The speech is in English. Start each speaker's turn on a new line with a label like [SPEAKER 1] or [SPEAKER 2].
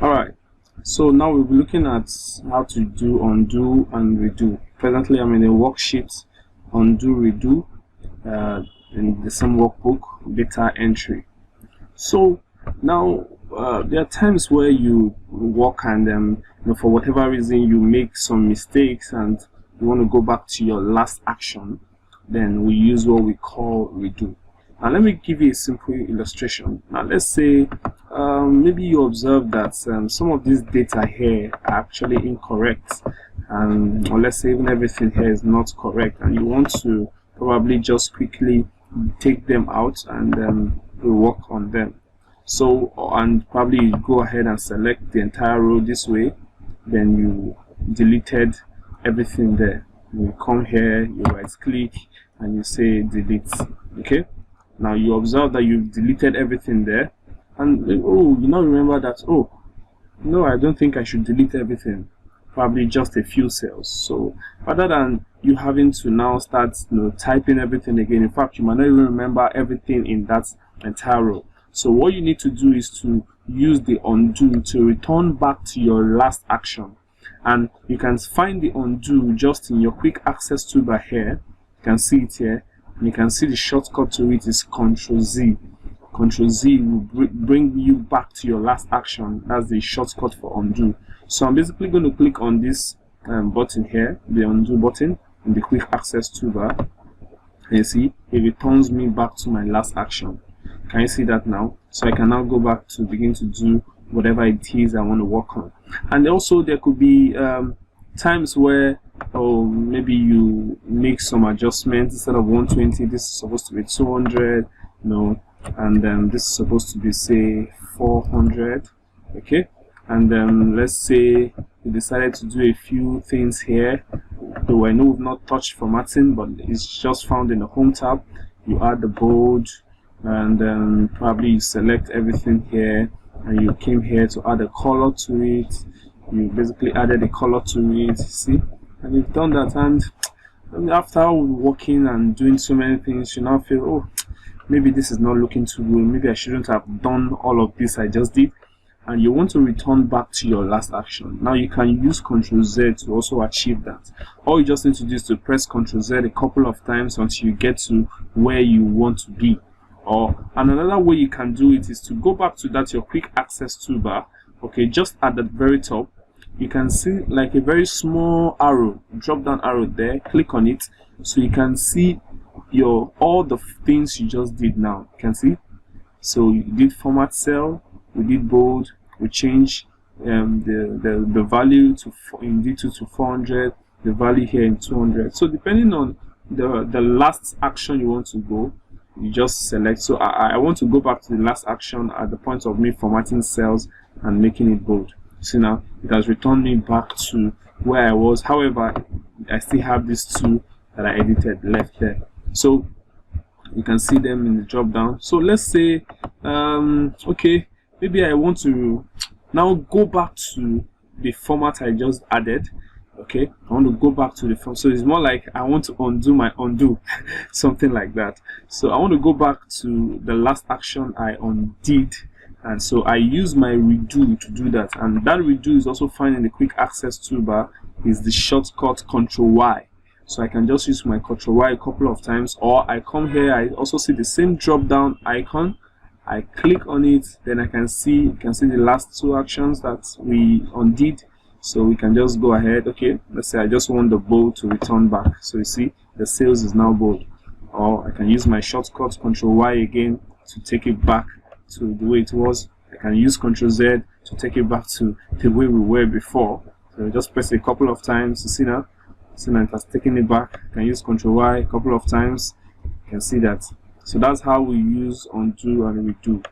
[SPEAKER 1] All right, so now we'll be looking at how to do undo and redo. Presently I'm in a worksheet undo redo in the same workbook, data entry. So now there are times where you work and for whatever reason you make some mistakes and you want to go back to your last action. Then we use what we call redo. Now let me give you a simple illustration. Now let's say maybe you observe that some of this data here are actually incorrect, or let's say even everything here is not correct, and you want to probably just quickly take them out and work on them. So, and probably you go ahead and select the entire row this way, then you deleted everything there. You come here, you right click and you say delete. Okay, now you observe that you've deleted everything there, and oh, you now remember that, oh no, I don't think I should delete everything, probably just a few cells. So rather than you having to now start typing everything again, in fact you might not even remember everything in that entire row. So what you need to do is to use the undo to return back to your last action. And you can find the undo just in your quick access toolbar here. You can see it here, and you can see the shortcut to it is Ctrl Z. Ctrl Z will bring you back to your last action. That's the shortcut for undo. So I'm basically going to click on this button here, the undo button, in the quick access toolbar. And you see it returns me back to my last action. Can you see that now? So I can now go back to begin to do whatever it is I want to work on. And also there could be times where maybe you make some adjustments. Instead of 120, this is supposed to be 200, and then this is supposed to be, say, 400. Okay, and then let's say you decided to do a few things here, though I know we've not touched formatting, but it's just found in the home tab. You add the bold, and then probably you select everything here, and you came here to add a color to it. You basically added a color to it, see, and you've done that. And after working and doing so many things, you now feel, oh, maybe this is not looking too good, maybe I shouldn't have done all of this I just did, and you want to return back to your last action. Now you can use Ctrl Z to also achieve that. All you just need to do is to press Ctrl Z a couple of times until you get to where you want to be. And another way you can do it is to go back to that your quick access toolbar. Okay, just at the very top you can see like a very small arrow, drop down arrow there. Click on it so you can see all the things you just did. Now you can see, so you did format cell, we did bold, we changed the value to in D2 to 400, the value here in 200. So depending on the last action you want to go, you just select. So I want to go back to the last action at the point of me formatting cells and making it bold. See, now it has returned me back to where I was. However, I still have these two that I edited left there, so you can see them in the drop down. So let's say okay, maybe I want to now go back to the format I just added. Okay, I want to go back to the form, so it's more like I want to undo my undo something like that. So I want to go back to the last action I undid, and so I use my redo to do that. And that redo is also found in the quick access toolbar, is the shortcut Ctrl Y. So I can just use my Ctrl Y a couple of times, or I come here, I also see the same drop down icon, I click on it, then you can see the last two actions that we undid. So we can just go ahead. Okay, let's say I just want the bold to return back, so you see the sales is now bold. Or I can use my shortcut Ctrl Y again to take it back to the way it was. I can use Ctrl Z to take it back to the way we were before. So just press a couple of times. You see now it has taken it back. I can use Ctrl Y a couple of times. You can see that. So that's how we use undo and redo.